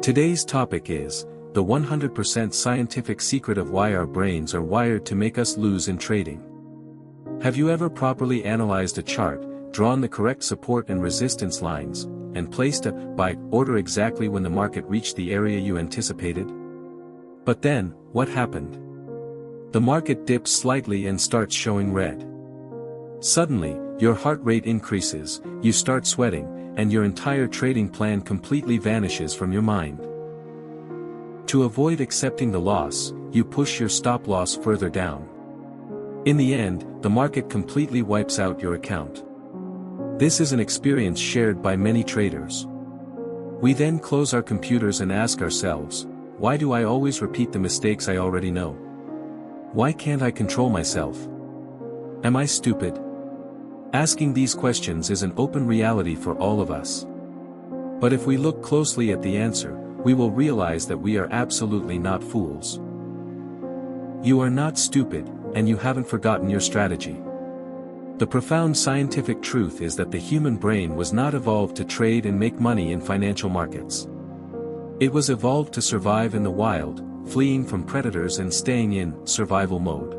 Today's topic is the 100% scientific secret of why our brains are wired to make us lose in trading. Have you ever properly analyzed a chart, drawn the correct support and resistance lines, and placed a buy order exactly when the market reached the area you anticipated? But then, what happened? The market dips slightly and starts showing red. Suddenly, your heart rate increases, you start sweating, and your entire trading plan completely vanishes from your mind. To avoid accepting the loss, you push your stop loss further down. In the end, the market completely wipes out your account. This is an experience shared by many traders. We then close our computers and ask ourselves, why do I always repeat the mistakes I already know? Why can't I control myself? Am I stupid? Asking these questions is an open reality for all of us. But if we look closely at the answer, we will realize that we are absolutely not fools. You are not stupid, and you haven't forgotten your strategy. The profound scientific truth is that the human brain was not evolved to trade and make money in financial markets. It was evolved to survive in the wild, fleeing from predators and staying in survival mode.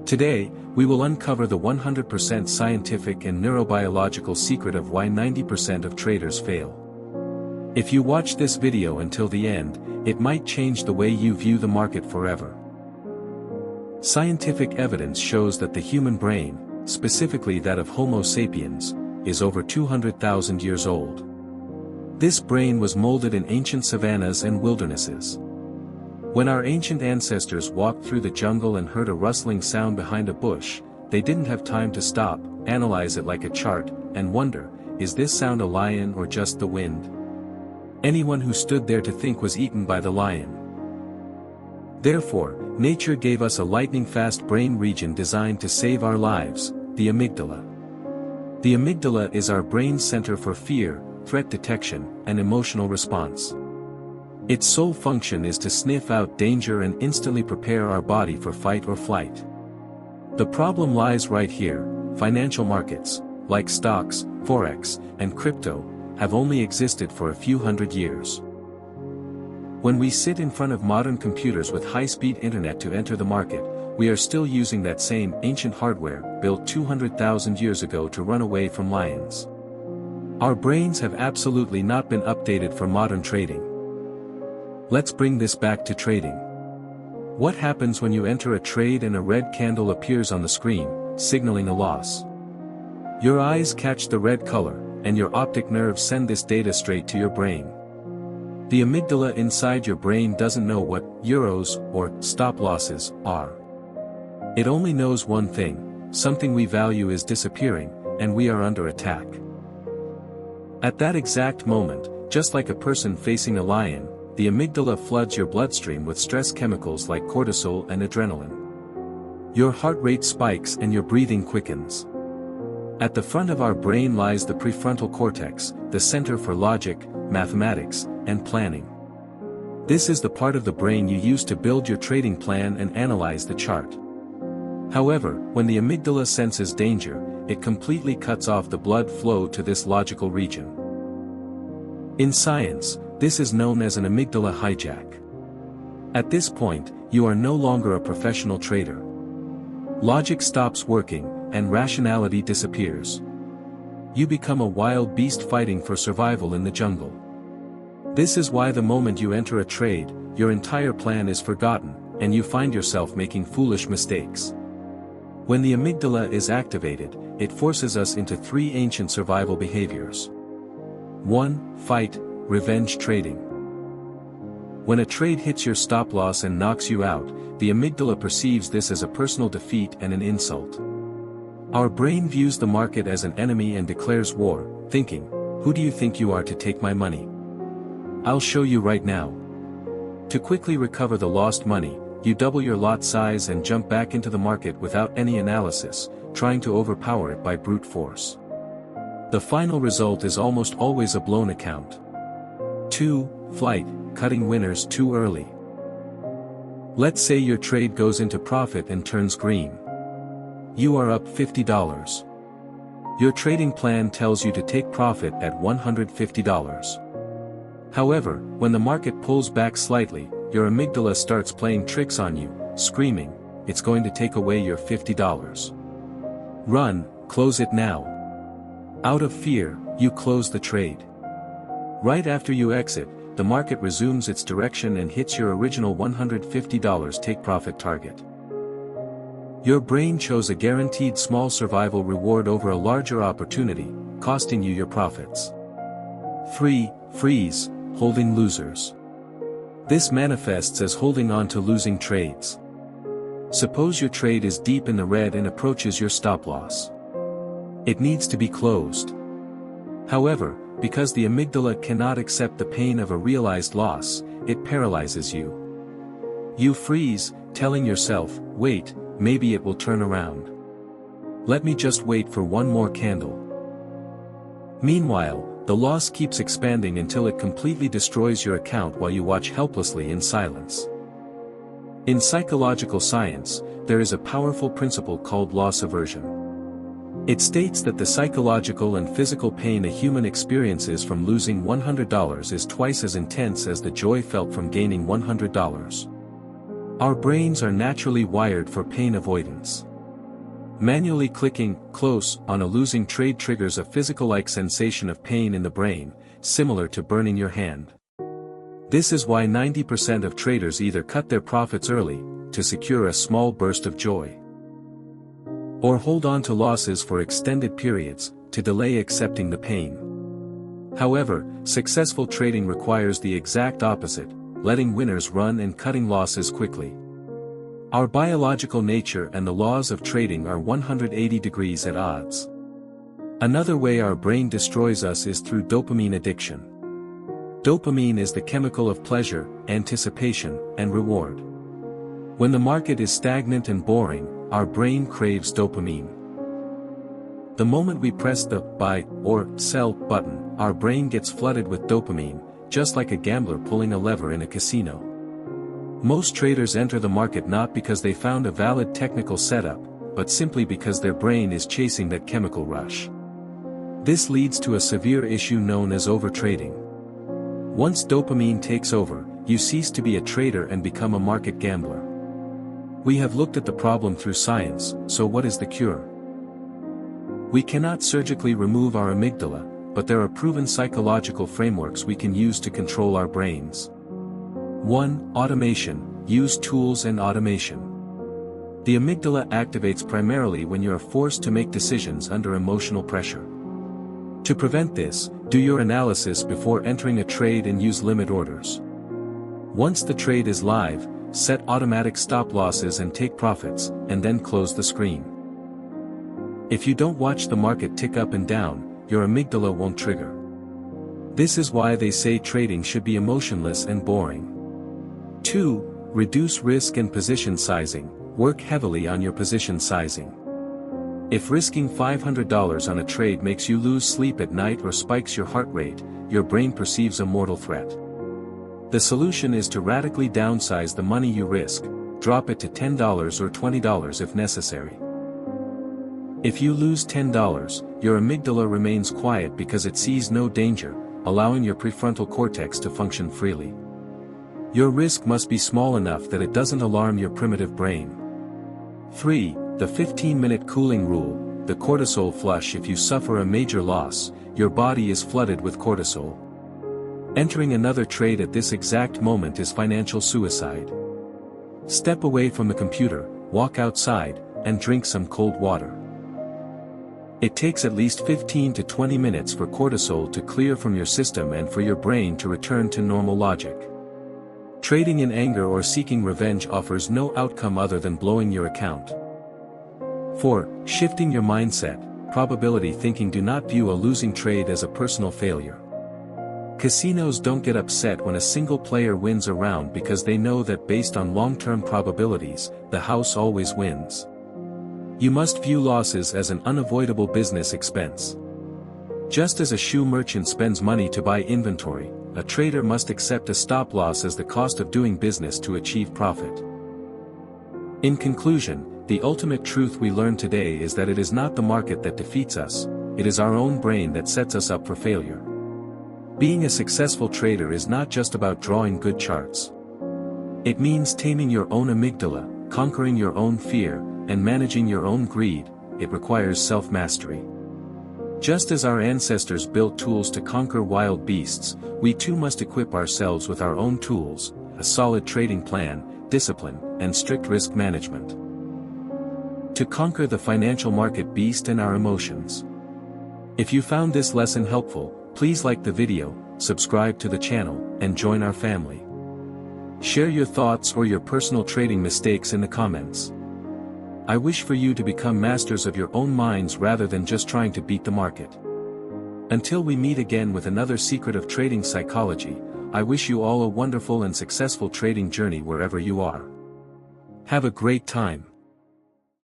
Today, we will uncover the 100% scientific and neurobiological secret of why 90% of traders fail. If you watch this video until the end, it might change the way you view the market forever. Scientific evidence shows that the human brain, specifically that of Homo sapiens, is over 200,000 years old. This brain was molded in ancient savannas and wildernesses. When our ancient ancestors walked through the jungle and heard a rustling sound behind a bush, they didn't have time to stop, analyze it like a chart, and wonder, is this sound a lion or just the wind? Anyone who stood there to think was eaten by the lion. Therefore, nature gave us a lightning-fast brain region designed to save our lives, the amygdala. The amygdala is our brain center for fear, threat detection, and emotional response. Its sole function is to sniff out danger and instantly prepare our body for fight or flight. The problem lies right here: financial markets, like stocks, forex, and crypto, have only existed for a few hundred years. When we sit in front of modern computers with high-speed internet to enter the market, we are still using that same ancient hardware, built 200,000 years ago to run away from lions. Our brains have absolutely not been updated for modern trading. Let's bring this back to trading. What happens when you enter a trade and a red candle appears on the screen, signaling a loss? Your eyes catch the red color, and your optic nerves send this data straight to your brain. The amygdala inside your brain doesn't know what euros or stop losses are. It only knows one thing: something we value is disappearing, and we are under attack. At that exact moment, just like a person facing a lion, the amygdala floods your bloodstream with stress chemicals like cortisol and adrenaline. Your heart rate spikes and your breathing quickens. At the front of our brain lies the prefrontal cortex, the center for logic, mathematics, and planning. This is the part of the brain you use to build your trading plan and analyze the chart. However, when the amygdala senses danger, it completely cuts off the blood flow to this logical region. In science, this is known as an amygdala hijack. At this point, you are no longer a professional trader. Logic stops working, and rationality disappears. You become a wild beast fighting for survival in the jungle. This is why the moment you enter a trade, your entire plan is forgotten, and you find yourself making foolish mistakes. When the amygdala is activated, it forces us into three ancient survival behaviors. 1. Fight, revenge trading. When a trade hits your stop loss and knocks you out, the amygdala perceives this as a personal defeat and an insult. Our brain views the market as an enemy and declares war, thinking, "Who do you think you are to take my money? I'll show you right now." To quickly recover the lost money, you double your lot size and jump back into the market without any analysis, trying to overpower it by brute force. The final result is almost always a blown account. 2. Flight, cutting winners too early. Let's say your trade goes into profit and turns green. You are up $50. Your trading plan tells you to take profit at $150. However, when the market pulls back slightly, your amygdala starts playing tricks on you, screaming, "It's going to take away your $50. Run, close it now." Out of fear, you close the trade. Right after you exit, the market resumes its direction and hits your original $150 take-profit target. Your brain chose a guaranteed small survival reward over a larger opportunity, costing you your profits. 3. Freeze, holding losers. This manifests as holding on to losing trades. Suppose your trade is deep in the red and approaches your stop-loss. It needs to be closed. However, because the amygdala cannot accept the pain of a realized loss, it paralyzes you. You freeze, telling yourself, "Wait, maybe it will turn around. Let me just wait for one more candle." Meanwhile, the loss keeps expanding until it completely destroys your account while you watch helplessly in silence. In psychological science, there is a powerful principle called loss aversion. It states that the psychological and physical pain a human experiences from losing $100 is twice as intense as the joy felt from gaining $100. Our brains are naturally wired for pain avoidance. Manually clicking "close" on a losing trade triggers a physical-like sensation of pain in the brain, similar to burning your hand. This is why 90% of traders either cut their profits early, to secure a small burst of joy, or hold on to losses for extended periods, to delay accepting the pain. However, successful trading requires the exact opposite, letting winners run and cutting losses quickly. Our biological nature and the laws of trading are 180 degrees at odds. Another way our brain destroys us is through dopamine addiction. Dopamine is the chemical of pleasure, anticipation, and reward. When the market is stagnant and boring, our brain craves dopamine. The moment we press the buy or sell button, our brain gets flooded with dopamine, just like a gambler pulling a lever in a casino. Most traders enter the market not because they found a valid technical setup, but simply because their brain is chasing that chemical rush. This leads to a severe issue known as overtrading. Once dopamine takes over, you cease to be a trader and become a market gambler. We have looked at the problem through science, so what is the cure? We cannot surgically remove our amygdala, but there are proven psychological frameworks we can use to control our brains. 1. Automation. Use tools and automation. The amygdala activates primarily when you are forced to make decisions under emotional pressure. To prevent this, do your analysis before entering a trade and use limit orders. Once the trade is live, set automatic stop losses and take profits, and then close the screen. If you don't watch the market tick up and down, your amygdala won't trigger. This is why they say trading should be emotionless and boring. 2. Reduce risk and position sizing. Work heavily on your position sizing. If risking $500 on a trade makes you lose sleep at night or spikes your heart rate, your brain perceives a mortal threat. The solution is to radically downsize the money you risk, drop it to $10 or $20 if necessary. If you lose $10, your amygdala remains quiet because it sees no danger, allowing your prefrontal cortex to function freely. Your risk must be small enough that it doesn't alarm your primitive brain. 3. The 15-minute cooling rule. The cortisol flush. If you suffer a major loss, your body is flooded with cortisol. Entering another trade at this exact moment is financial suicide. Step away from the computer, walk outside, and drink some cold water. It takes at least 15 to 20 minutes for cortisol to clear from your system and for your brain to return to normal logic. Trading in anger or seeking revenge offers no outcome other than blowing your account. 4. Shifting your mindset. Probability thinking. Do not view a losing trade as a personal failure. Casinos don't get upset when a single player wins a round because they know that based on long-term probabilities, the house always wins. You must view losses as an unavoidable business expense. Just as a shoe merchant spends money to buy inventory, a trader must accept a stop loss as the cost of doing business to achieve profit. In conclusion, the ultimate truth we learn today is that it is not the market that defeats us, it is our own brain that sets us up for failure. Being a successful trader is not just about drawing good charts. It means taming your own amygdala, conquering your own fear, and managing your own greed. It requires self-mastery. Just as our ancestors built tools to conquer wild beasts, we too must equip ourselves with our own tools, a solid trading plan, discipline, and strict risk management. To conquer the financial market beast and our emotions. If you found this lesson helpful, please like the video, subscribe to the channel, and join our family. Share your thoughts or your personal trading mistakes in the comments. I wish for you to become masters of your own minds rather than just trying to beat the market. Until we meet again with another secret of trading psychology, I wish you all a wonderful and successful trading journey wherever you are. Have a great time.